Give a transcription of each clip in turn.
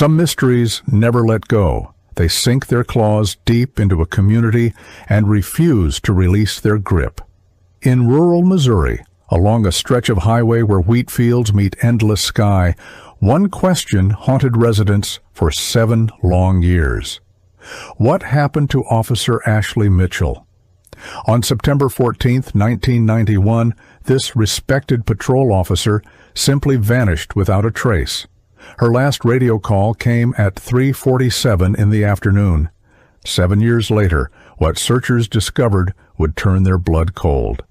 Some mysteries never let go. They sink their claws deep into a community and refuse to release their grip. In rural Missouri, along a stretch of highway where wheat fields meet endless sky, one question haunted residents for 7 long years. What happened to Officer Ashley Mitchell? On September 14, 1991, this respected patrol officer simply vanished without a trace. Her last radio call came at 3:47 in the afternoon. 7 years later, what searchers discovered would turn their blood cold.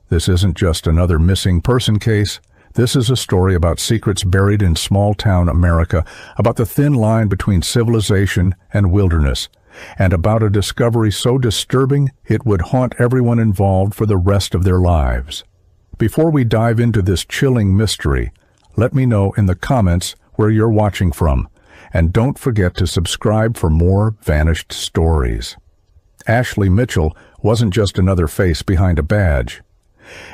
This isn't just another missing person case. This is a story about secrets buried in small-town America, about the thin line between civilization and wilderness, and about a discovery so disturbing it would haunt everyone involved for the rest of their lives. Before we dive into this chilling mystery, let me know in the comments where you're watching from, and don't forget to subscribe for more vanished stories. Ashley Mitchell wasn't just another face behind a badge.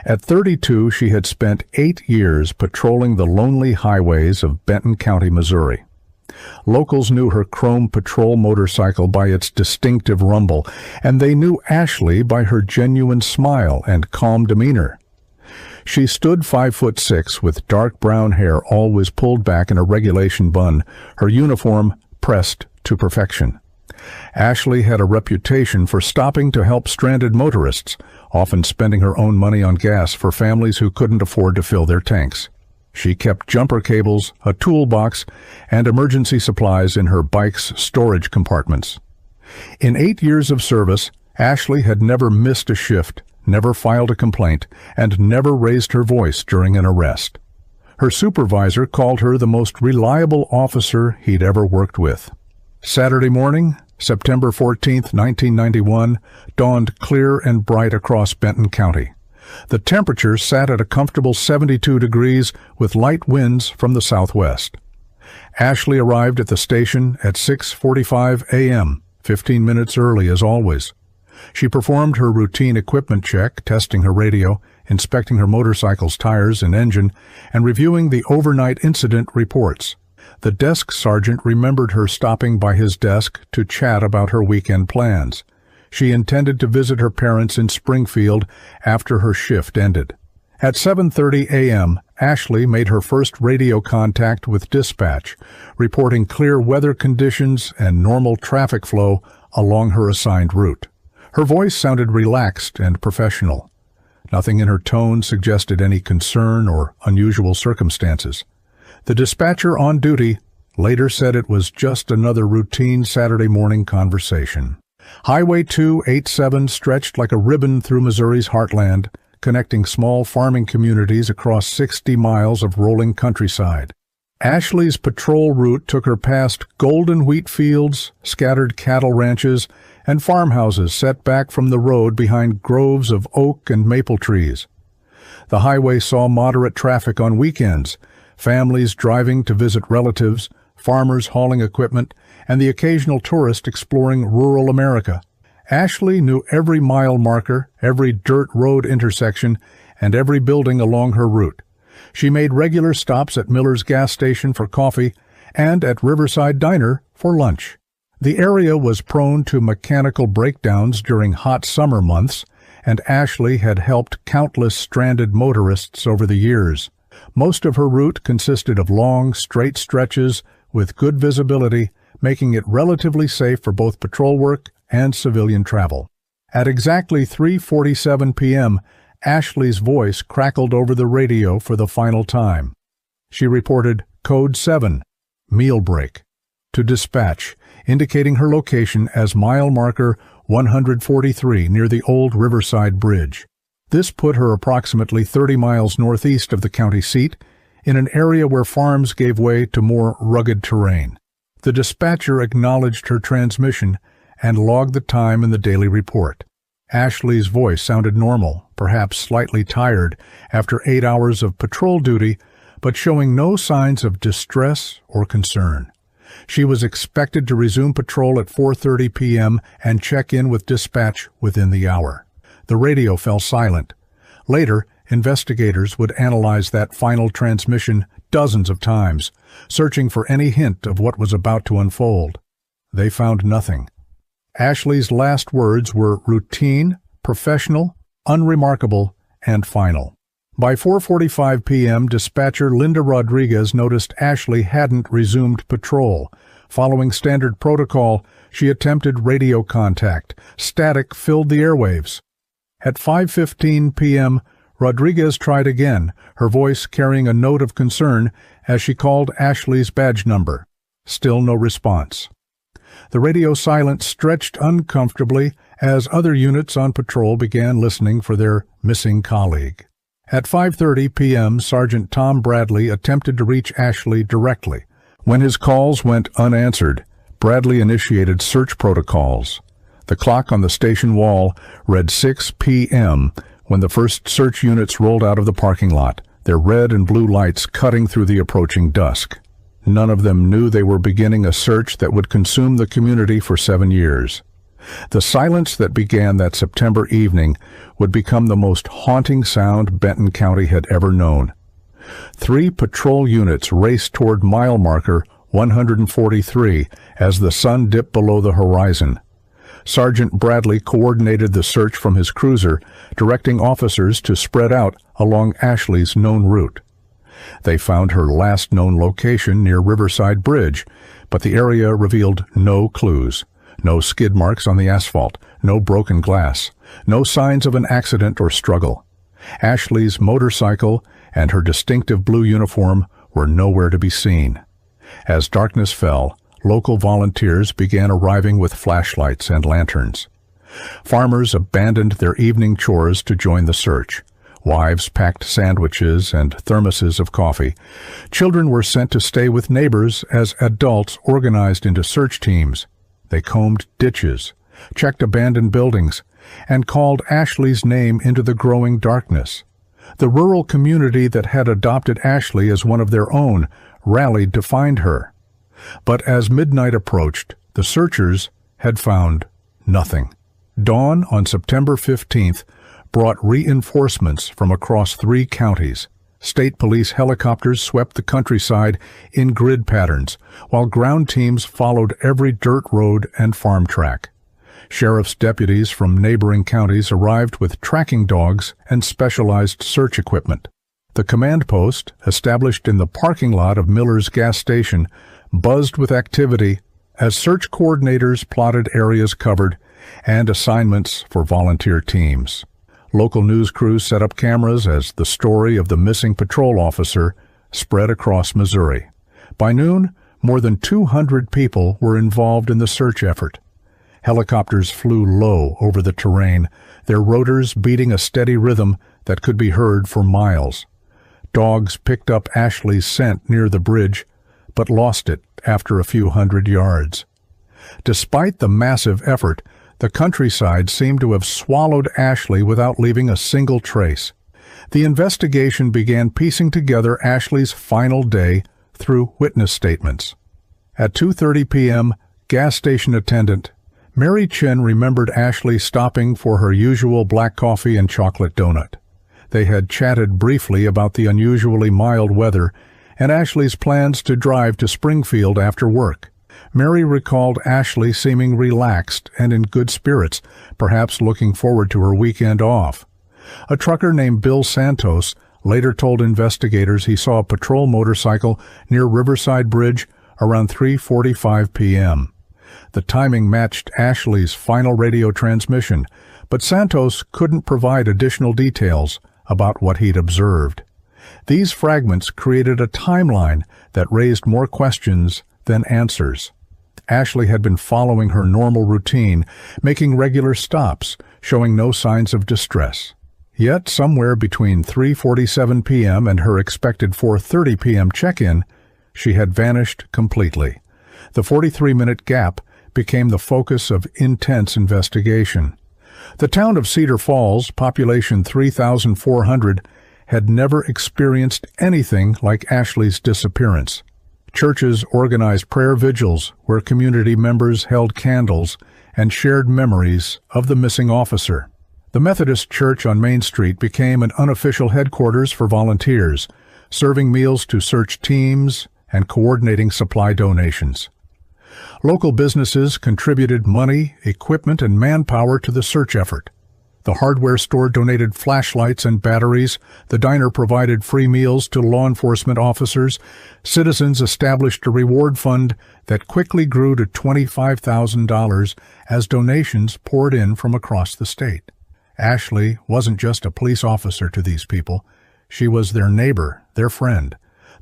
At 32, she had spent 8 years patrolling the lonely highways of Benton County, Missouri. Locals knew her chrome patrol motorcycle by its distinctive rumble, and they knew Ashley by her genuine smile and calm demeanor. She stood 5'6" with dark brown hair always pulled back in a regulation bun, her uniform pressed to perfection. Ashley had a reputation for stopping to help stranded motorists, often spending her own money on gas for families who couldn't afford to fill their tanks. She kept jumper cables, a toolbox, and emergency supplies in her bike's storage compartments. In 8 years of service, Ashley had never missed a shift, never filed a complaint, and never raised her voice during an arrest. Her supervisor called her the most reliable officer he'd ever worked with. Saturday morning, September 14, 1991, dawned clear and bright across Benton County. The temperature sat at a comfortable 72 degrees with light winds from the southwest. Ashley arrived at the station at 6:45 a.m., 15 minutes early as always. She performed her routine equipment check, testing her radio, inspecting her motorcycle's tires and engine, and reviewing the overnight incident reports. The desk sergeant remembered her stopping by his desk to chat about her weekend plans. She intended to visit her parents in Springfield after her shift ended. At 7:30 a.m., Ashley made her first radio contact with dispatch, reporting clear weather conditions and normal traffic flow along her assigned route. Her voice sounded relaxed and professional. Nothing in her tone suggested any concern or unusual circumstances. The dispatcher on duty later said it was just another routine Saturday morning conversation. Highway 287 stretched like a ribbon through Missouri's heartland, connecting small farming communities across 60 miles of rolling countryside. Ashley's patrol route took her past golden wheat fields, scattered cattle ranches, and farmhouses set back from the road behind groves of oak and maple trees. The highway saw moderate traffic on weekends, families driving to visit relatives, farmers hauling equipment, and the occasional tourist exploring rural America. Ashley knew every mile marker, every dirt road intersection, and every building along her route. She made regular stops at Miller's gas station for coffee and at Riverside Diner for lunch. The area was prone to mechanical breakdowns during hot summer months, and Ashley had helped countless stranded motorists over the years. Most of her route consisted of long, straight stretches with good visibility, making it relatively safe for both patrol work and civilian travel. At exactly 3:47 p.m., Ashley's voice crackled over the radio for the final time. She reported Code 7, meal break, to dispatch, indicating her location as mile marker 143 near the old Riverside Bridge. This put her approximately 30 miles northeast of the county seat, in an area where farms gave way to more rugged terrain. The dispatcher acknowledged her transmission and logged the time in the daily report. Ashley's voice sounded normal, perhaps slightly tired after 8 hours of patrol duty, but showing no signs of distress or concern. She was expected to resume patrol at 4:30 p.m. and check in with dispatch within the hour. The radio fell silent. Later, investigators would analyze that final transmission dozens of times, searching for any hint of what was about to unfold. They found nothing. Ashley's last words were routine, professional, unremarkable, and final. By 4:45 p.m., dispatcher Linda Rodriguez noticed Ashley hadn't resumed patrol. Following standard protocol, she attempted radio contact. Static filled the airwaves. At 5:15 p.m., Rodriguez tried again, her voice carrying a note of concern as she called Ashley's badge number. Still no response. The radio silence stretched uncomfortably as other units on patrol began listening for their missing colleague. At 5:30 p.m., Sergeant Tom Bradley attempted to reach Ashley directly. When his calls went unanswered, Bradley initiated search protocols. The clock on the station wall read 6 p.m. when the first search units rolled out of the parking lot, their red and blue lights cutting through the approaching dusk. None of them knew they were beginning a search that would consume the community for 7 years. The silence that began that September evening would become the most haunting sound Benton County had ever known. 3 patrol units raced toward mile marker 143 as the sun dipped below the horizon. Sergeant Bradley coordinated the search from his cruiser, directing officers to spread out along Ashley's known route. They found her last known location near Riverside Bridge, but the area revealed no clues. No skid marks on the asphalt, no broken glass, no signs of an accident or struggle. Ashley's motorcycle and her distinctive blue uniform were nowhere to be seen. As darkness fell, local volunteers began arriving with flashlights and lanterns. Farmers abandoned their evening chores to join the search. Wives packed sandwiches and thermoses of coffee. Children were sent to stay with neighbors as adults organized into search teams. They combed ditches, checked abandoned buildings, and called Ashley's name into the growing darkness. The rural community that had adopted Ashley as one of their own rallied to find her. But as midnight approached, the searchers had found nothing. Dawn on September 15th brought reinforcements from across 3 counties. State police helicopters swept the countryside in grid patterns, while ground teams followed every dirt road and farm track. Sheriff's deputies from neighboring counties arrived with tracking dogs and specialized search equipment. The command post, established in the parking lot of Miller's gas station, buzzed with activity as search coordinators plotted areas covered and assignments for volunteer teams. Local news crews set up cameras as the story of the missing patrol officer spread across Missouri. By noon, more than 200 people were involved in the search effort. Helicopters flew low over the terrain, their rotors beating a steady rhythm that could be heard for miles. Dogs picked up Ashley's scent near the bridge, but lost it after a few hundred yards. Despite the massive effort, the countryside seemed to have swallowed Ashley without leaving a single trace. The investigation began piecing together Ashley's final day through witness statements. At 2:30 p.m., gas station attendant Mary Chin remembered Ashley stopping for her usual black coffee and chocolate donut. They had chatted briefly about the unusually mild weather and Ashley's plans to drive to Springfield after work. Mary recalled Ashley seeming relaxed and in good spirits, perhaps looking forward to her weekend off. A trucker named Bill Santos later told investigators he saw a patrol motorcycle near Riverside Bridge around 3:45 p.m. The timing matched Ashley's final radio transmission, but Santos couldn't provide additional details about what he'd observed. These fragments created a timeline that raised more questions than answers. Ashley had been following her normal routine, making regular stops, showing no signs of distress. Yet somewhere between 3:47 p.m. and her expected 4:30 p.m. check-in, she had vanished completely. The 43-minute gap became the focus of intense investigation. The town of Cedar Falls, population 3,400, had never experienced anything like Ashley's disappearance. Churches organized prayer vigils where community members held candles and shared memories of the missing officer. The Methodist Church on Main Street became an unofficial headquarters for volunteers, serving meals to search teams and coordinating supply donations. Local businesses contributed money, equipment, and manpower to the search effort. The hardware store donated flashlights and batteries, the diner provided free meals to law enforcement officers, citizens established a reward fund that quickly grew to $25,000 as donations poured in from across the state. Ashley wasn't just a police officer to these people. She was their neighbor, their friend,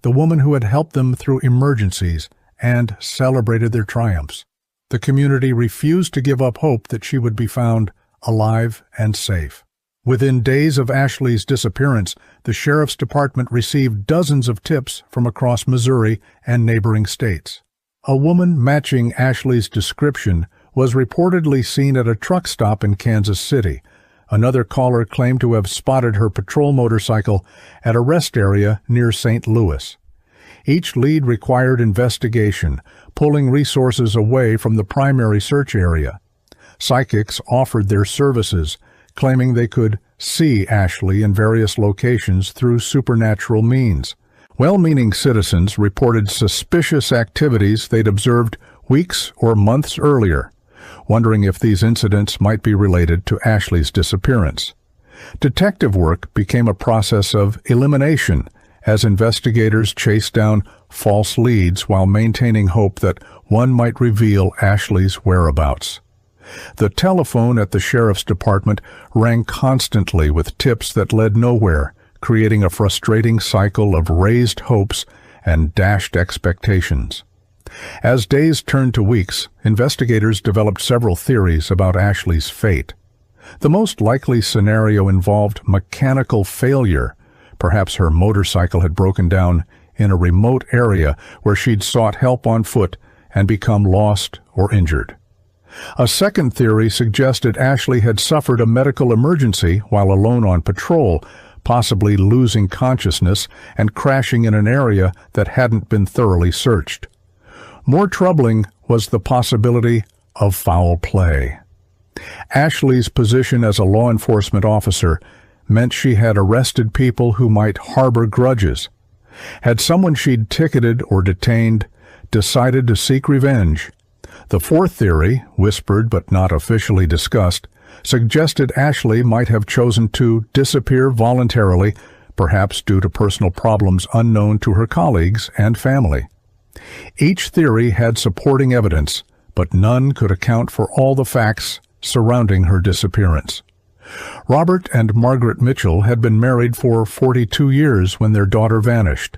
the woman who had helped them through emergencies and celebrated their triumphs. The community refused to give up hope that she would be found alive and safe. Within days of Ashley's disappearance, the Sheriff's Department received dozens of tips from across Missouri and neighboring states. A woman matching Ashley's description was reportedly seen at a truck stop in Kansas City. Another caller claimed to have spotted her patrol motorcycle at a rest area near St. Louis. Each lead required investigation, pulling resources away from the primary search area. Psychics offered their services, claiming they could see Ashley in various locations through supernatural means. Well-meaning citizens reported suspicious activities they'd observed weeks or months earlier, wondering if these incidents might be related to Ashley's disappearance. Detective work became a process of elimination as investigators chased down false leads while maintaining hope that one might reveal Ashley's whereabouts. The telephone at the Sheriff's Department rang constantly with tips that led nowhere, creating a frustrating cycle of raised hopes and dashed expectations. As days turned to weeks, investigators developed several theories about Ashley's fate. The most likely scenario involved mechanical failure. Perhaps her motorcycle had broken down in a remote area where she'd sought help on foot and become lost or injured. A second theory suggested Ashley had suffered a medical emergency while alone on patrol, possibly losing consciousness and crashing in an area that hadn't been thoroughly searched. More troubling was the possibility of foul play. Ashley's position as a law enforcement officer meant she had arrested people who might harbor grudges. Had someone she'd ticketed or detained decided to seek revenge? The fourth theory, whispered but not officially discussed, suggested Ashley might have chosen to disappear voluntarily, perhaps due to personal problems unknown to her colleagues and family. Each theory had supporting evidence, but none could account for all the facts surrounding her disappearance. Robert and Margaret Mitchell had been married for 42 years when their daughter vanished.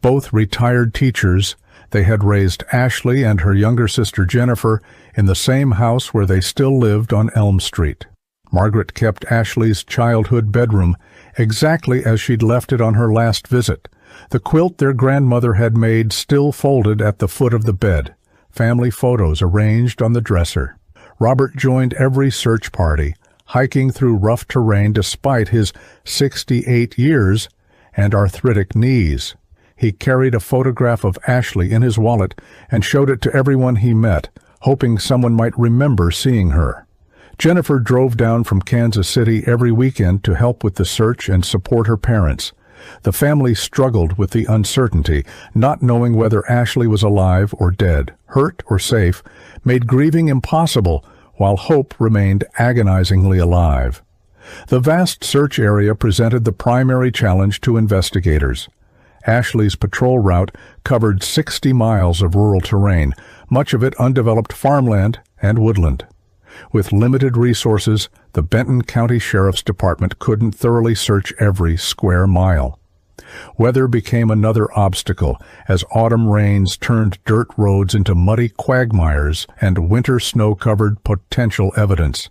Both retired teachers, they had raised Ashley and her younger sister Jennifer in the same house where they still lived on Elm Street. Margaret kept Ashley's childhood bedroom exactly as she'd left it on her last visit. The quilt their grandmother had made still folded at the foot of the bed, family photos arranged on the dresser. Robert joined every search party, hiking through rough terrain despite his 68 years and arthritic knees. He carried a photograph of Ashley in his wallet and showed it to everyone he met, hoping someone might remember seeing her. Jennifer drove down from Kansas City every weekend to help with the search and support her parents. The family struggled with the uncertainty, not knowing whether Ashley was alive or dead, hurt or safe, made grieving impossible, while hope remained agonizingly alive. The vast search area presented the primary challenge to investigators. Ashley's patrol route covered 60 miles of rural terrain, much of it undeveloped farmland and woodland. With limited resources, the Benton County Sheriff's Department couldn't thoroughly search every square mile. Weather became another obstacle as autumn rains turned dirt roads into muddy quagmires and winter snow covered potential evidence.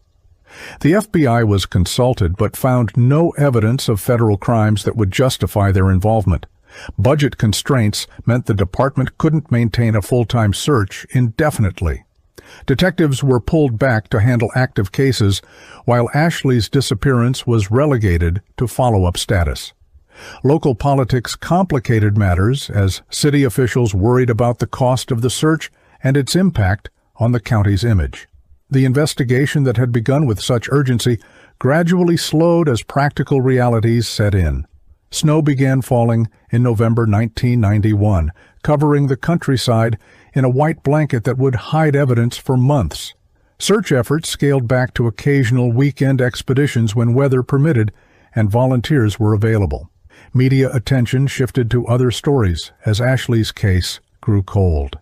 The FBI was consulted but found no evidence of federal crimes that would justify their involvement. Budget constraints meant the department couldn't maintain a full-time search indefinitely. Detectives were pulled back to handle active cases, while Ashley's disappearance was relegated to follow-up status. Local politics complicated matters as city officials worried about the cost of the search and its impact on the county's image. The investigation that had begun with such urgency gradually slowed as practical realities set in. Snow began falling in November 1991, covering the countryside in a white blanket that would hide evidence for months. Search efforts scaled back to occasional weekend expeditions when weather permitted and volunteers were available. Media attention shifted to other stories as Ashley's case grew cold.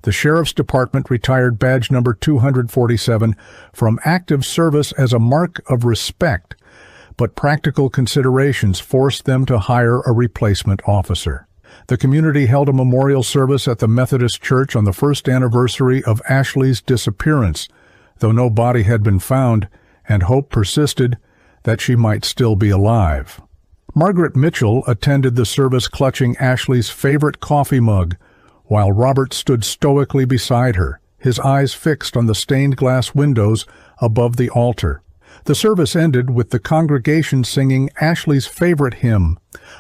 The Sheriff's Department retired badge number 247 from active service as a mark of respect, but practical considerations forced them to hire a replacement officer. The community held a memorial service at the Methodist Church on the first anniversary of Ashley's disappearance, though no body had been found and hope persisted that she might still be alive. Margaret Mitchell attended the service clutching Ashley's favorite coffee mug, while Robert stood stoically beside her, his eyes fixed on the stained glass windows above the altar. The service ended with the congregation singing Ashley's favorite hymn,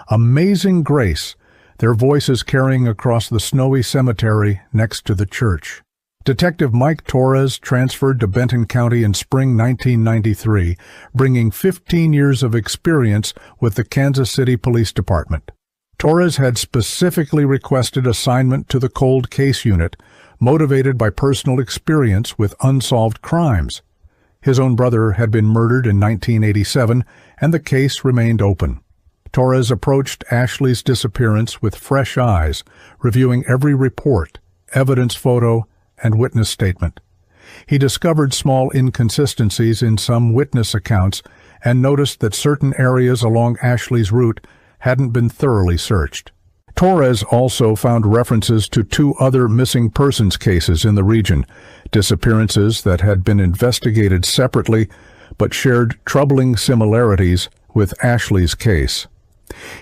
Amazing Grace, their voices carrying across the snowy cemetery next to the church. Detective Mike Torres transferred to Benton County in spring 1993, bringing 15 years of experience with the Kansas City Police Department. Torres had specifically requested assignment to the Cold Case Unit, motivated by personal experience with unsolved crimes. His own brother had been murdered in 1987, and the case remained open. Torres approached Ashley's disappearance with fresh eyes, reviewing every report, evidence photo, and witness statement. He discovered small inconsistencies in some witness accounts and noticed that certain areas along Ashley's route hadn't been thoroughly searched. Torres also found references to 2 other missing persons cases in the region, disappearances that had been investigated separately but shared troubling similarities with Ashley's case.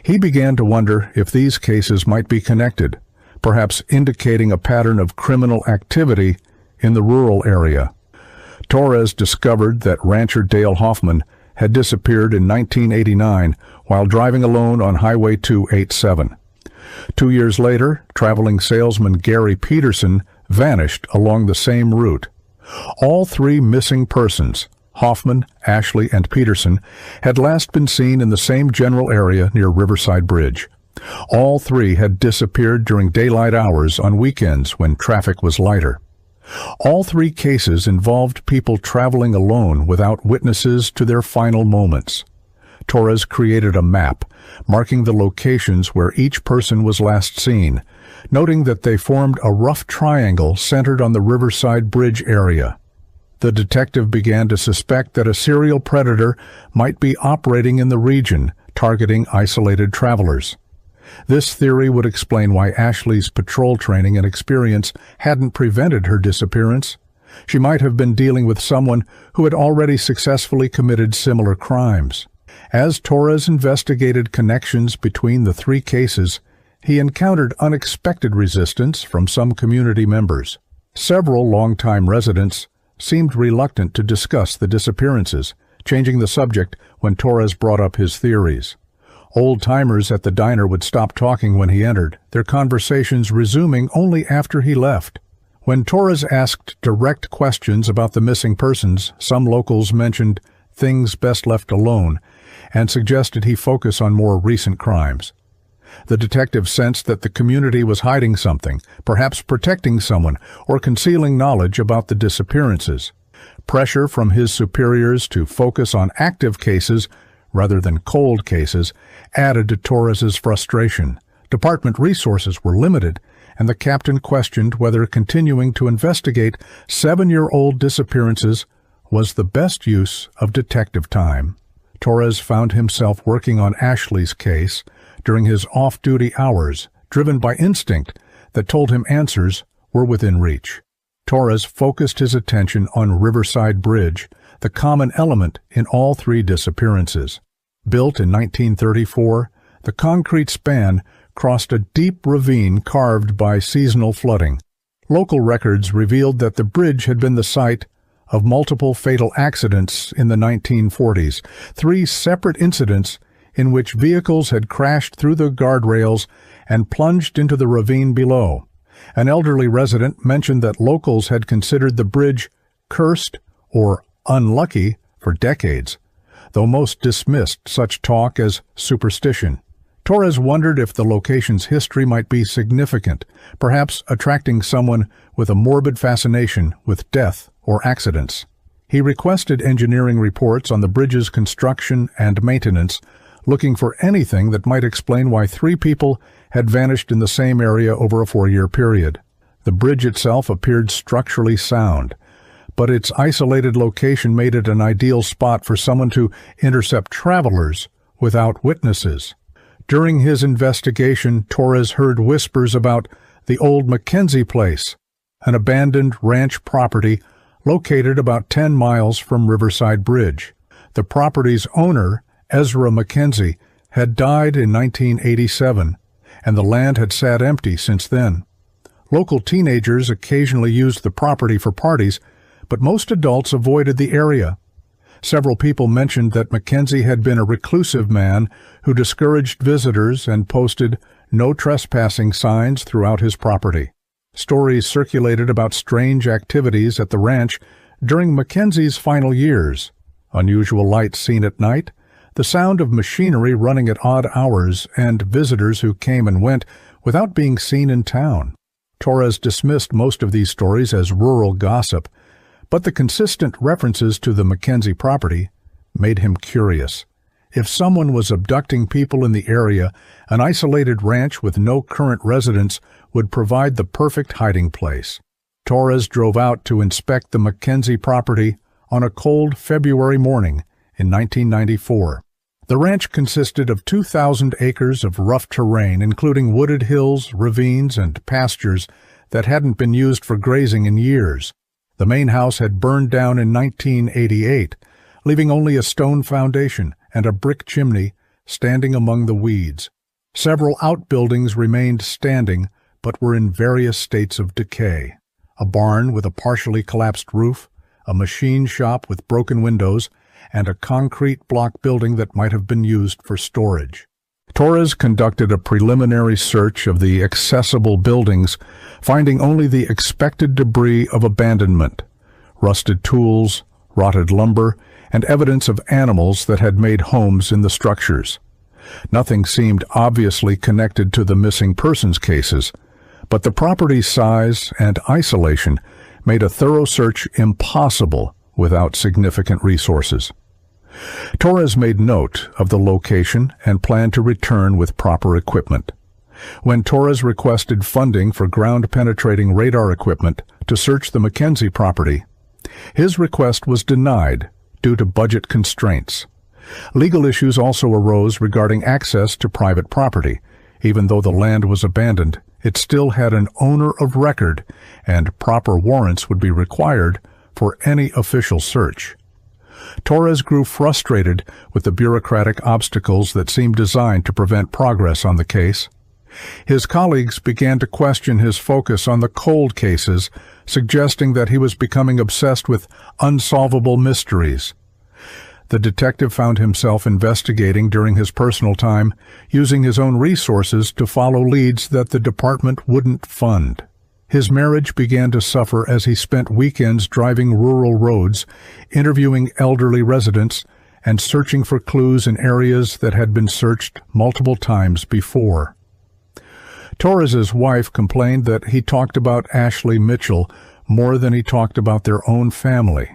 He began to wonder if these cases might be connected, perhaps indicating a pattern of criminal activity in the rural area. Torres discovered that rancher Dale Hoffman had disappeared in 1989 while driving alone on Highway 287. 2 years later, traveling salesman Gary Peterson vanished along the same route. All 3 missing persons, Hoffman, Ashley, and Peterson, had last been seen in the same general area near Riverside Bridge. All 3 had disappeared during daylight hours on weekends when traffic was lighter. All 3 cases involved people traveling alone without witnesses to their final moments. Torres created a map, marking the locations where each person was last seen, noting that they formed a rough triangle centered on the Riverside Bridge area. The detective began to suspect that a serial predator might be operating in the region, targeting isolated travelers. This theory would explain why Ashley's patrol training and experience hadn't prevented her disappearance. She might have been dealing with someone who had already successfully committed similar crimes. As Torres investigated connections between the 3 cases, he encountered unexpected resistance from some community members. Several longtime residents seemed reluctant to discuss the disappearances, changing the subject when Torres brought up his theories. Old-timers at the diner would stop talking when he entered, their conversations resuming only after he left. When Torres asked direct questions about the missing persons, some locals mentioned things best left alone and suggested he focus on more recent crimes. The detective sensed that the community was hiding something, perhaps protecting someone or concealing knowledge about the disappearances. Pressure from his superiors to focus on active cases rather than cold cases added to Torres's frustration. Department resources were limited, and the captain questioned whether continuing to investigate 7-year-old disappearances was the best use of detective time. Torres found himself working on Ashley's case during his off-duty hours, driven by instinct that told him answers were within reach. Torres focused his attention on Riverside Bridge, the common element in all 3 disappearances. Built in 1934, the concrete span crossed a deep ravine carved by seasonal flooding. Local records revealed that the bridge had been the site of multiple fatal accidents in the 1940s, 3 separate incidents in which vehicles had crashed through the guardrails and plunged into the ravine below. An elderly resident mentioned that locals had considered the bridge cursed or unlucky for decades. though most dismissed such talk as superstition. Torres wondered if the location's history might be significant, perhaps attracting someone with a morbid fascination with death or accidents. He requested engineering reports on the bridge's construction and maintenance, looking for anything that might explain why 3 people had vanished in the same area over a 4-year period. The bridge itself appeared structurally sound, but its isolated location made it an ideal spot for someone to intercept travelers without witnesses. During his investigation, Torres heard whispers about the old Mackenzie place, an abandoned ranch property located about 10 miles from Riverside Bridge. The property's owner, Ezra Mackenzie, had died in 1987, and the land had sat empty since then. Local teenagers occasionally used the property for parties, but most adults avoided the area. Several people mentioned that Mackenzie had been a reclusive man who discouraged visitors and posted no trespassing signs throughout his property. Stories circulated about strange activities at the ranch during Mackenzie's final years: unusual lights seen at night, the sound of machinery running at odd hours, and visitors who came and went without being seen in town. Torres dismissed most of these stories as rural gossip, but the consistent references to the Mackenzie property made him curious. If someone was abducting people in the area, an isolated ranch with no current residents would provide the perfect hiding place. Torres drove out to inspect the Mackenzie property on a cold February morning in 1994. The ranch consisted of 2,000 acres of rough terrain, including wooded hills, ravines, and pastures that hadn't been used for grazing in years. The main house had burned down in 1988, leaving only a stone foundation and a brick chimney standing among the weeds. Several outbuildings remained standing, but were in various states of decay. A barn with a partially collapsed roof, a machine shop with broken windows, and a concrete block building that might have been used for storage. Torres conducted a preliminary search of the accessible buildings, finding only the expected debris of abandonment: rusted tools, rotted lumber, and evidence of animals that had made homes in the structures. Nothing seemed obviously connected to the missing persons cases, but the property's size and isolation made a thorough search impossible without significant resources. Torres made note of the location and planned to return with proper equipment. When Torres requested funding for ground-penetrating radar equipment to search the Mackenzie property, his request was denied due to budget constraints. Legal issues also arose regarding access to private property. Even though the land was abandoned, it still had an owner of record, and proper warrants would be required for any official search. Torres grew frustrated with the bureaucratic obstacles that seemed designed to prevent progress on the case. His colleagues began to question his focus on the cold cases, suggesting that he was becoming obsessed with unsolvable mysteries. The detective found himself investigating during his personal time, using his own resources to follow leads that the department wouldn't fund. His marriage began to suffer as he spent weekends driving rural roads, interviewing elderly residents, and searching for clues in areas that had been searched multiple times before. Torres's wife complained that he talked about Ashley Mitchell more than he talked about their own family.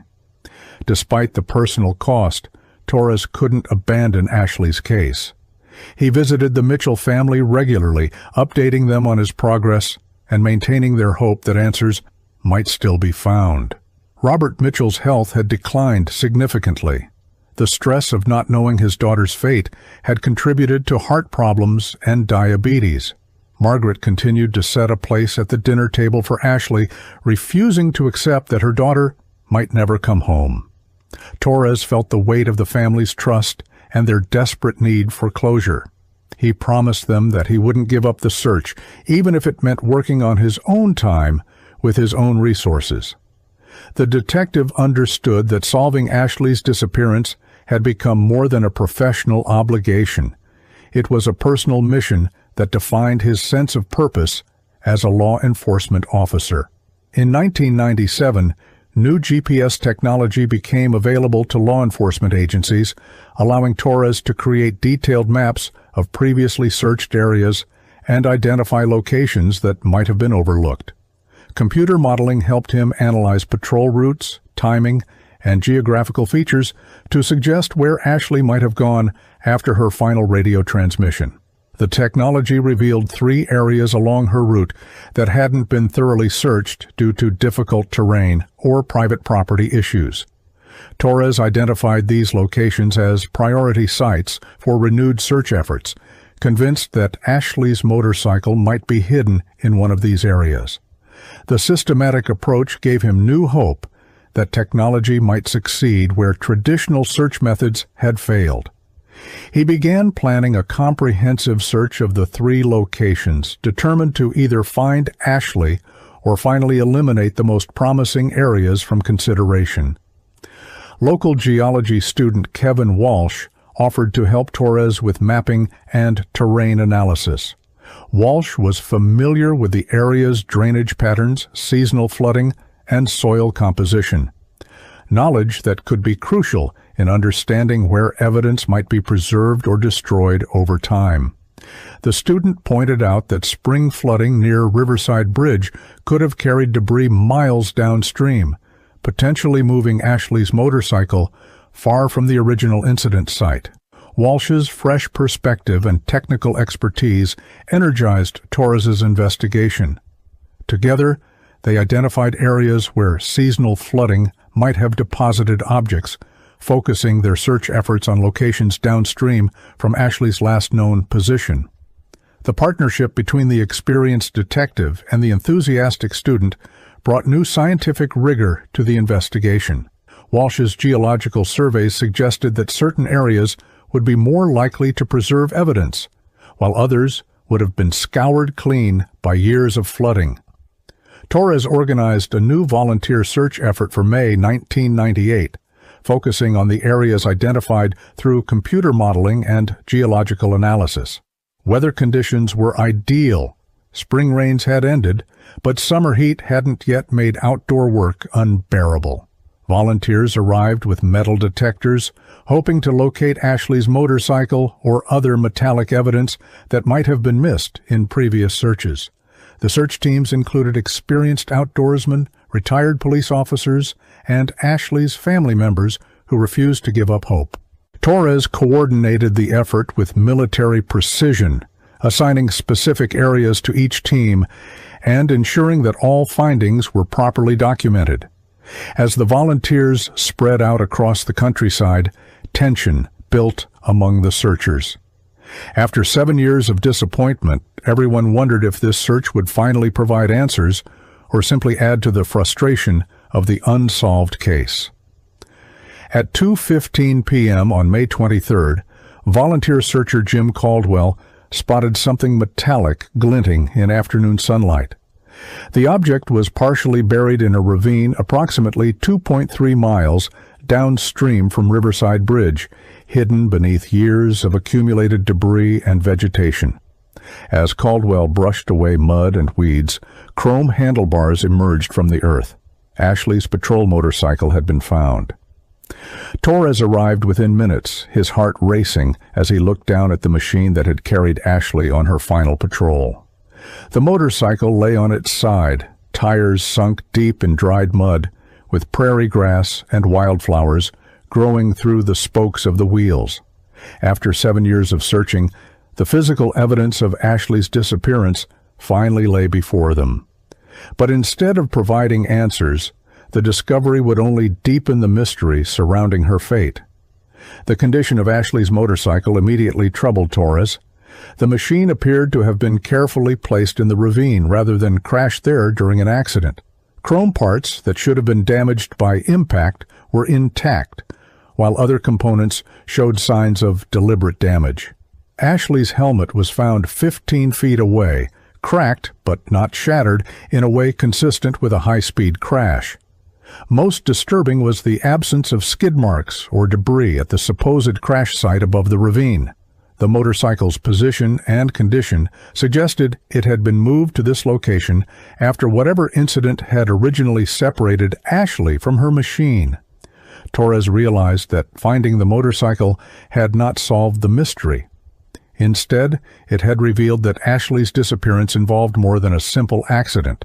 Despite the personal cost, Torres couldn't abandon Ashley's case. He visited the Mitchell family regularly, updating them on his progress and maintaining their hope that answers might still be found. Robert Mitchell's health had declined significantly. The stress of not knowing his daughter's fate had contributed to heart problems and diabetes. Margaret continued to set a place at the dinner table for Ashley, refusing to accept that her daughter might never come home. Torres felt the weight of the family's trust and their desperate need for closure. He promised them that he wouldn't give up the search, even if it meant working on his own time with his own resources. The detective understood that solving Ashley's disappearance had become more than a professional obligation. It was a personal mission that defined his sense of purpose as a law enforcement officer. In 1997, New GPS technology became available to law enforcement agencies, allowing Torres to create detailed maps of previously searched areas and identify locations that might have been overlooked. Computer modeling helped him analyze patrol routes, timing, and geographical features to suggest where Ashley might have gone after her final radio transmission. The technology revealed 3 areas along her route that hadn't been thoroughly searched due to difficult terrain or private property issues. Torres identified these locations as priority sites for renewed search efforts, convinced that Ashley's motorcycle might be hidden in one of these areas. The systematic approach gave him new hope that technology might succeed where traditional search methods had failed. He began planning a comprehensive search of the 3 locations, determined to either find Ashley or finally eliminate the most promising areas from consideration. Local geology student Kevin Walsh offered to help Torres with mapping and terrain analysis. Walsh was familiar with the area's drainage patterns, seasonal flooding, and soil composition, knowledge that could be crucial in understanding where evidence might be preserved or destroyed over time. The student pointed out that spring flooding near Riverside Bridge could have carried debris miles downstream, potentially moving Ashley's motorcycle far from the original incident site. Walsh's fresh perspective and technical expertise energized Torres's investigation. Together, they identified areas where seasonal flooding might have deposited objects, focusing their search efforts on locations downstream from Ashley's last known position. The partnership between the experienced detective and the enthusiastic student brought new scientific rigor to the investigation. Walsh's geological surveys suggested that certain areas would be more likely to preserve evidence, while others would have been scoured clean by years of flooding. Torres organized a new volunteer search effort for May 1998, focusing on the areas identified through computer modeling and geological analysis. Weather conditions were ideal. Spring rains had ended, but summer heat hadn't yet made outdoor work unbearable. Volunteers arrived with metal detectors, hoping to locate Ashley's motorcycle or other metallic evidence that might have been missed in previous searches. The search teams included experienced outdoorsmen, retired police officers, and Ashley's family members who refused to give up hope. Torres coordinated the effort with military precision, assigning specific areas to each team and ensuring that all findings were properly documented. As the volunteers spread out across the countryside, tension built among the searchers. After 7 years of disappointment, everyone wondered if this search would finally provide answers or simply add to the frustration of the unsolved case. At 2:15 p.m. on May 23rd, volunteer searcher Jim Caldwell spotted something metallic glinting in afternoon sunlight. The object was partially buried in a ravine approximately 2.3 miles downstream from Riverside Bridge, hidden beneath years of accumulated debris and vegetation. As Caldwell brushed away mud and weeds, chrome handlebars emerged from the earth. Ashley's patrol motorcycle had been found. Torres arrived within minutes, his heart racing as he looked down at the machine that had carried Ashley on her final patrol. The motorcycle lay on its side, tires sunk deep in dried mud, with prairie grass and wildflowers growing through the spokes of the wheels. After 7 years of searching, the physical evidence of Ashley's disappearance finally lay before them. But instead of providing answers, the discovery would only deepen the mystery surrounding her fate. The condition of Ashley's motorcycle immediately troubled Torres. The machine appeared to have been carefully placed in the ravine rather than crashed there during an accident. Chrome parts that should have been damaged by impact were intact, while other components showed signs of deliberate damage. Ashley's helmet was found 15 feet away, cracked but not shattered in a way consistent with a high-speed crash. Most disturbing was the absence of skid marks or debris at the supposed crash site above the ravine. The motorcycle's position and condition suggested it had been moved to this location after whatever incident had originally separated Ashley from her machine. Torres realized that finding the motorcycle had not solved the mystery. Instead, it had revealed that Ashley's disappearance involved more than a simple accident.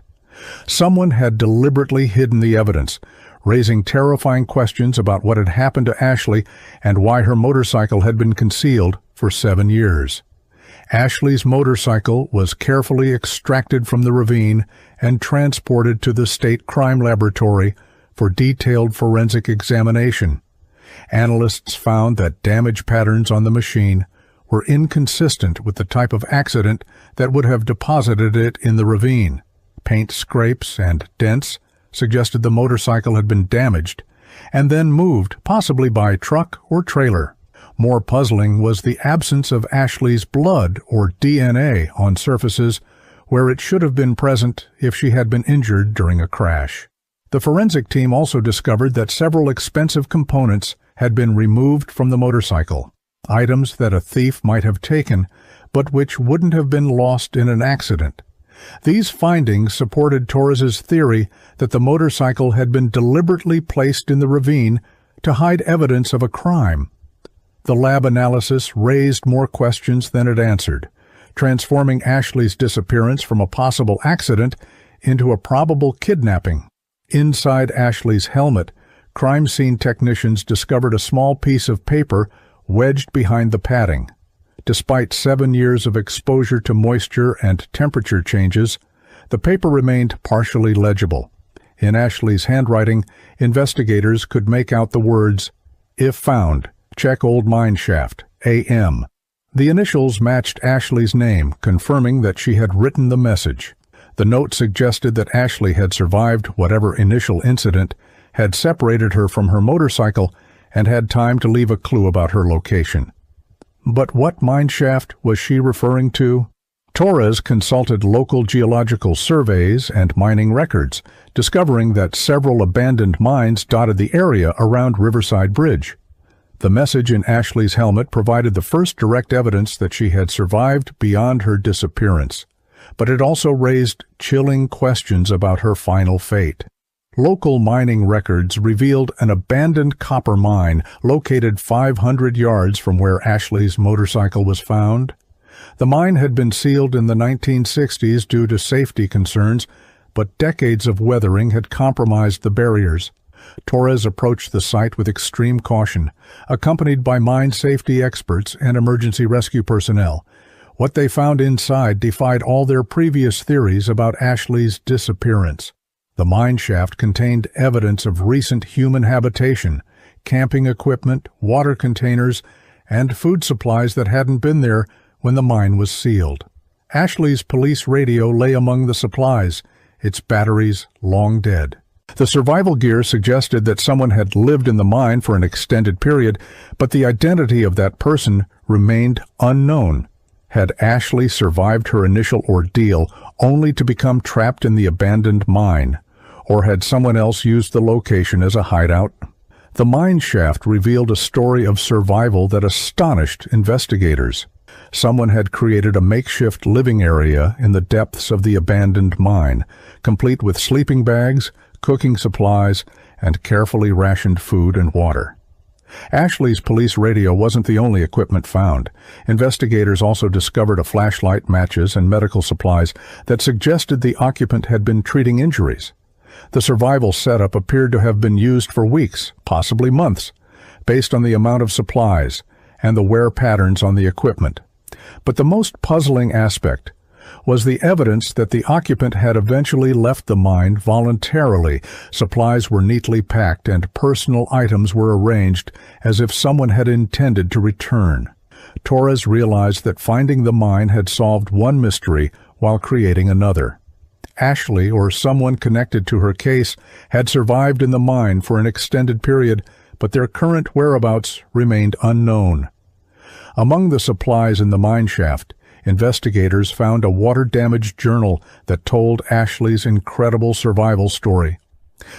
Someone had deliberately hidden the evidence, raising terrifying questions about what had happened to Ashley and why her motorcycle had been concealed for 7 years. Ashley's motorcycle was carefully extracted from the ravine and transported to the state crime laboratory for detailed forensic examination. Analysts found that damage patterns on the machine were inconsistent with the type of accident that would have deposited it in the ravine. Paint scrapes and dents suggested the motorcycle had been damaged and then moved, possibly by truck or trailer. More puzzling was the absence of Ashley's blood or DNA on surfaces where it should have been present if she had been injured during a crash. The forensic team also discovered that several expensive components had been removed from the motorcycle, items that a thief might have taken, but which wouldn't have been lost in an accident. These findings supported Torres's theory that the motorcycle had been deliberately placed in the ravine to hide evidence of a crime. The lab analysis raised more questions than it answered, transforming Ashley's disappearance from a possible accident into a probable kidnapping. Inside Ashley's helmet, crime scene technicians discovered a small piece of paper wedged behind the padding. Despite 7 years of exposure to moisture and temperature changes, the paper remained partially legible. In Ashley's handwriting, investigators could make out the words, "If found, check old mineshaft, AM." The initials matched Ashley's name, confirming that she had written the message. The note suggested that Ashley had survived whatever initial incident had separated her from her motorcycle and had time to leave a clue about her location. But what mineshaft was she referring to? Torres consulted local geological surveys and mining records, discovering that several abandoned mines dotted the area around Riverside Bridge. The message in Ashley's helmet provided the first direct evidence that she had survived beyond her disappearance, but it also raised chilling questions about her final fate. Local mining records revealed an abandoned copper mine located 500 yards from where Ashley's motorcycle was found. The mine had been sealed in the 1960s due to safety concerns, but decades of weathering had compromised the barriers. Torres approached the site with extreme caution, accompanied by mine safety experts and emergency rescue personnel. What they found inside defied all their previous theories about Ashley's disappearance. The mine shaft contained evidence of recent human habitation, camping equipment, water containers, and food supplies that hadn't been there when the mine was sealed. Ashley's police radio lay among the supplies, its batteries long dead. The survival gear suggested that someone had lived in the mine for an extended period, but the identity of that person remained unknown. Had Ashley survived her initial ordeal only to become trapped in the abandoned mine? Or had someone else used the location as a hideout? The mine shaft revealed a story of survival that astonished investigators. Someone had created a makeshift living area in the depths of the abandoned mine, complete with sleeping bags, cooking supplies, and carefully rationed food and water. Ashley's police radio wasn't the only equipment found. Investigators also discovered a flashlight, matches, and medical supplies that suggested the occupant had been treating injuries. The survival setup appeared to have been used for weeks, possibly months, based on the amount of supplies and the wear patterns on the equipment. But the most puzzling aspect was the evidence that the occupant had eventually left the mine voluntarily. Supplies were neatly packed and personal items were arranged as if someone had intended to return. Torres realized that finding the mine had solved one mystery while creating another. Ashley, or someone connected to her case, had survived in the mine for an extended period, but their current whereabouts remained unknown. Among the supplies in the mine shaft, investigators found a water-damaged journal that told Ashley's incredible survival story.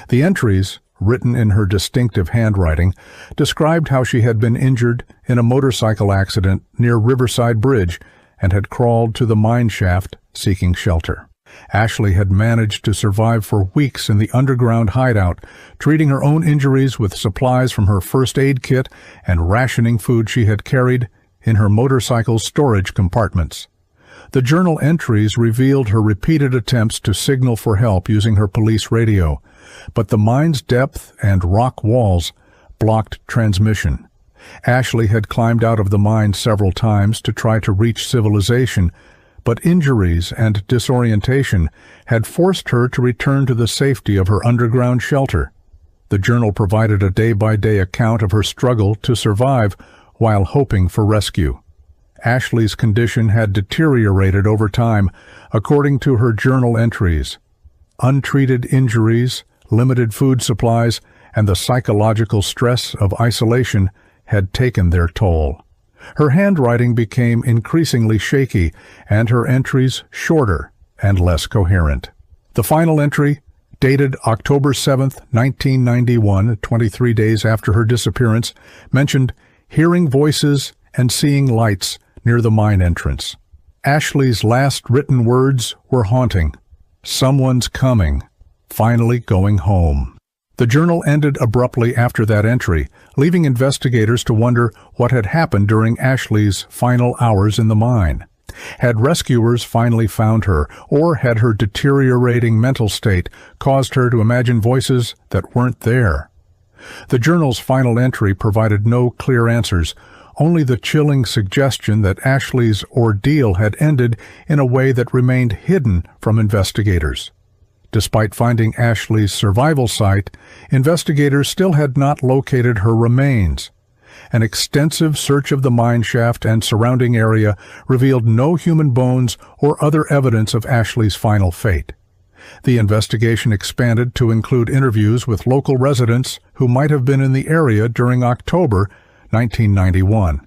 The entries, written in her distinctive handwriting, described how she had been injured in a motorcycle accident near Riverside Bridge and had crawled to the mineshaft seeking shelter. Ashley had managed to survive for weeks in the underground hideout, treating her own injuries with supplies from her first aid kit and rationing food she had carried in her motorcycle's storage compartments. The journal entries revealed her repeated attempts to signal for help using her police radio, but the mine's depth and rock walls blocked transmission. Ashley had climbed out of the mine several times to try to reach civilization, but injuries and disorientation had forced her to return to the safety of her underground shelter. The journal provided a day-by-day account of her struggle to survive while hoping for rescue. Ashley's condition had deteriorated over time, according to her journal entries. Untreated injuries, limited food supplies, and the psychological stress of isolation had taken their toll. Her handwriting became increasingly shaky, and her entries shorter and less coherent. The final entry, dated October 7, 1991, 23 days after her disappearance, mentioned hearing voices and seeing lights near the mine entrance. Ashley's last written words were haunting. "Someone's coming, finally going home." The journal ended abruptly after that entry, leaving investigators to wonder what had happened during Ashley's final hours in the mine. Had rescuers finally found her, or had her deteriorating mental state caused her to imagine voices that weren't there? The journal's final entry provided no clear answers, only the chilling suggestion that Ashley's ordeal had ended in a way that remained hidden from investigators. Despite finding Ashley's survival site, investigators still had not located her remains. An extensive search of the mine shaft and surrounding area revealed no human bones or other evidence of Ashley's final fate. The investigation expanded to include interviews with local residents who might have been in the area during October 1991.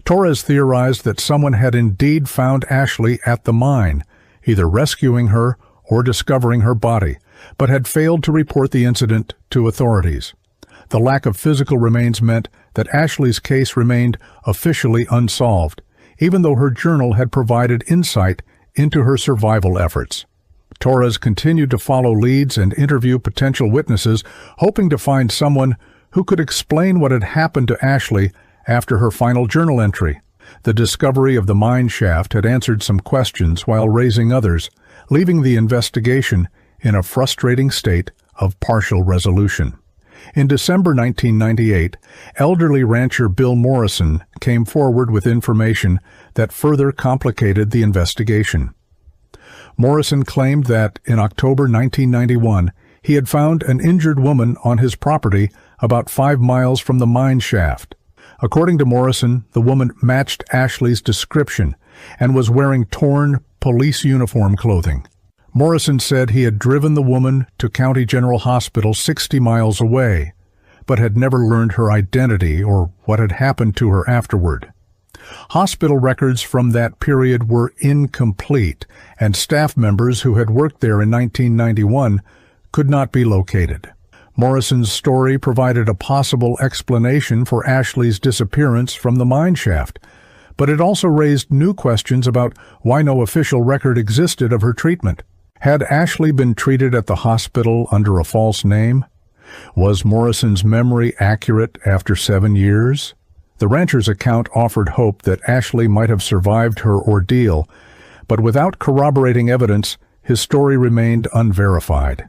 Torres theorized that someone had indeed found Ashley at the mine, either rescuing her or discovering her body, but had failed to report the incident to authorities. The lack of physical remains meant that Ashley's case remained officially unsolved, even though her journal had provided insight into her survival efforts. Torres continued to follow leads and interview potential witnesses, hoping to find someone who could explain what had happened to Ashley after her final journal entry. The discovery of the mine shaft had answered some questions while raising others, leaving the investigation in a frustrating state of partial resolution. In December 1998, elderly rancher Bill Morrison came forward with information that further complicated the investigation. Morrison claimed that in October 1991, he had found an injured woman on his property about 5 miles from the mine shaft. According to Morrison, the woman matched Ashley's description and was wearing torn police uniform clothing. Morrison said he had driven the woman to County General Hospital 60 miles away, but had never learned her identity or what had happened to her afterward. Hospital records from that period were incomplete, and staff members who had worked there in 1991 could not be located. Morrison's story provided a possible explanation for Ashley's disappearance from the mine shaft, but it also raised new questions about why no official record existed of her treatment. Had Ashley been treated at the hospital under a false name? Was Morrison's memory accurate after 7 years? The rancher's account offered hope that Ashley might have survived her ordeal, but without corroborating evidence, his story remained unverified.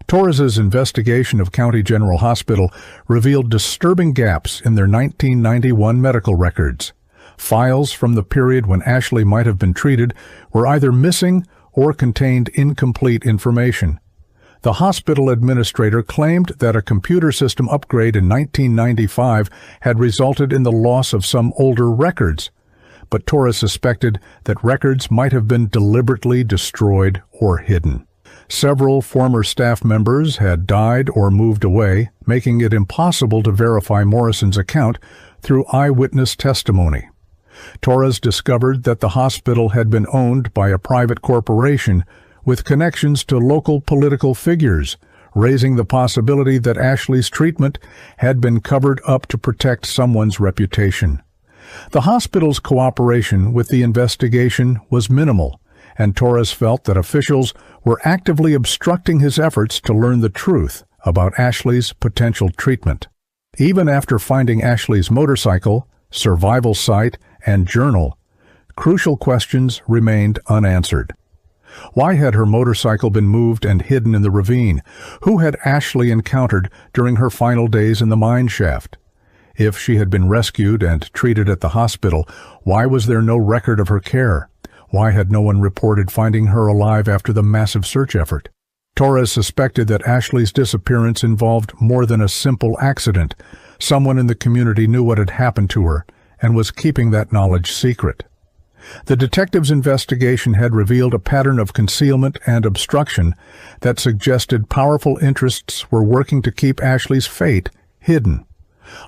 Torres's investigation of County General Hospital revealed disturbing gaps in their 1991 medical records. Files from the period when Ashley might have been treated were either missing or contained incomplete information. The hospital administrator claimed that a computer system upgrade in 1995 had resulted in the loss of some older records, but Torres suspected that records might have been deliberately destroyed or hidden. Several former staff members had died or moved away, making it impossible to verify Morrison's account through eyewitness testimony. Torres discovered that the hospital had been owned by a private corporation with connections to local political figures, raising the possibility that Ashley's treatment had been covered up to protect someone's reputation. The hospital's cooperation with the investigation was minimal, and Torres felt that officials were actively obstructing his efforts to learn the truth about Ashley's potential treatment. Even after finding Ashley's motorcycle, survival site, and journal, crucial questions remained unanswered. Why had her motorcycle been moved and hidden in the ravine? Who had Ashley encountered during her final days in the mineshaft? If she had been rescued and treated at the hospital, why was there no record of her care? Why had no one reported finding her alive after the massive search effort? Torres suspected that Ashley's disappearance involved more than a simple accident. Someone in the community knew what had happened to her and was keeping that knowledge secret. The detective's investigation had revealed a pattern of concealment and obstruction that suggested powerful interests were working to keep Ashley's fate hidden.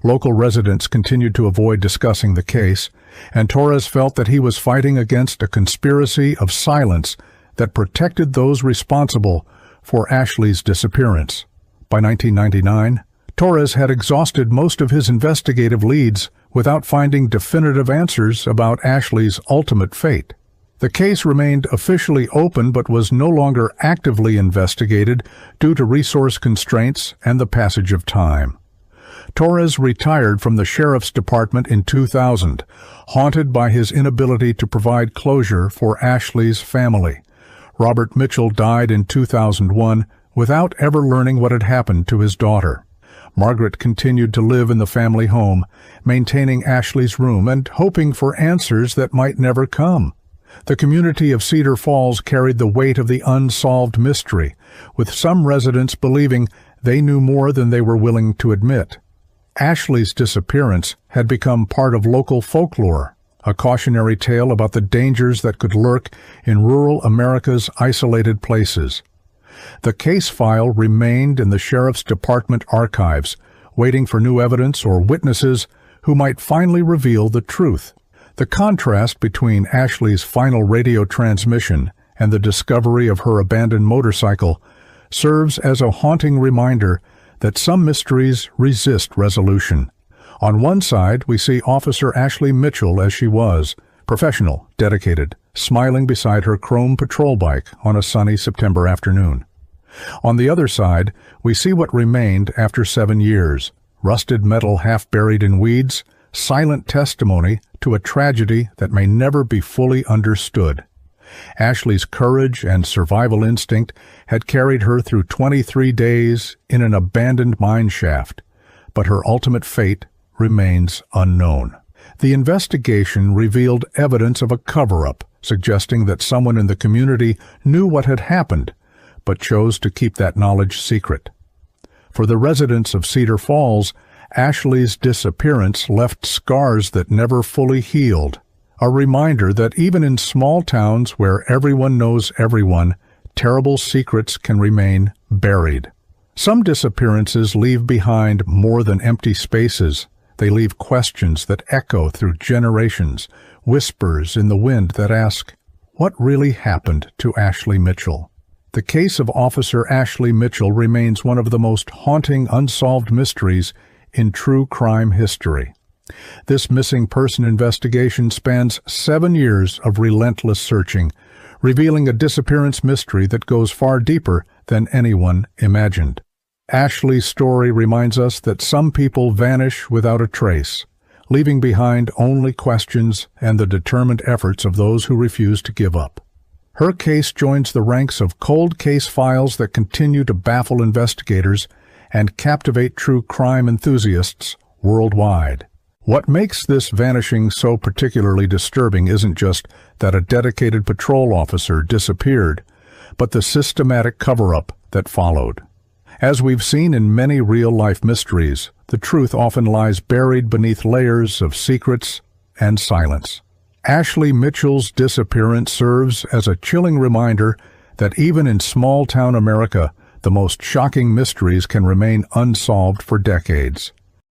Local residents continued to avoid discussing the case, and Torres felt that he was fighting against a conspiracy of silence that protected those responsible for Ashley's disappearance. By 1999, Torres had exhausted most of his investigative leads without finding definitive answers about Ashley's ultimate fate. The case remained officially open but was no longer actively investigated due to resource constraints and the passage of time. Torres retired from the sheriff's department in 2000, haunted by his inability to provide closure for Ashley's family. Robert Mitchell died in 2001 without ever learning what had happened to his daughter. Margaret continued to live in the family home, maintaining Ashley's room and hoping for answers that might never come. The community of Cedar Falls carried the weight of the unsolved mystery, with some residents believing they knew more than they were willing to admit. Ashley's disappearance had become part of local folklore, a cautionary tale about the dangers that could lurk in rural America's isolated places. The case file remained in the sheriff's department archives, waiting for new evidence or witnesses who might finally reveal the truth. The contrast between Ashley's final radio transmission and the discovery of her abandoned motorcycle serves as a haunting reminder that some mysteries resist resolution. On one side, we see Officer Ashley Mitchell as she was, professional, dedicated, smiling beside her chrome patrol bike on a sunny September afternoon. On the other side, we see what remained after 7 years, rusted metal half buried in weeds, silent testimony to a tragedy that may never be fully understood. Ashley's courage and survival instinct had carried her through 23 days in an abandoned mine shaft, but her ultimate fate remains unknown. The investigation revealed evidence of a cover-up, suggesting that someone in the community knew what had happened, but chose to keep that knowledge secret. For the residents of Cedar Falls, Ashley's disappearance left scars that never fully healed, a reminder that even in small towns where everyone knows everyone, terrible secrets can remain buried. Some disappearances leave behind more than empty spaces. They leave questions that echo through generations, whispers in the wind that ask, what really happened to Ashley Mitchell? The case of Officer Ashley Mitchell remains one of the most haunting unsolved mysteries in true crime history. This missing person investigation spans 7 years of relentless searching, revealing a disappearance mystery that goes far deeper than anyone imagined. Ashley's story reminds us that some people vanish without a trace, leaving behind only questions and the determined efforts of those who refuse to give up. Her case joins the ranks of cold case files that continue to baffle investigators and captivate true crime enthusiasts worldwide. What makes this vanishing so particularly disturbing isn't just that a dedicated patrol officer disappeared, but the systematic cover-up that followed. As we've seen in many real-life mysteries, the truth often lies buried beneath layers of secrets and silence. Ashley Mitchell's disappearance serves as a chilling reminder that even in small-town America, the most shocking mysteries can remain unsolved for decades.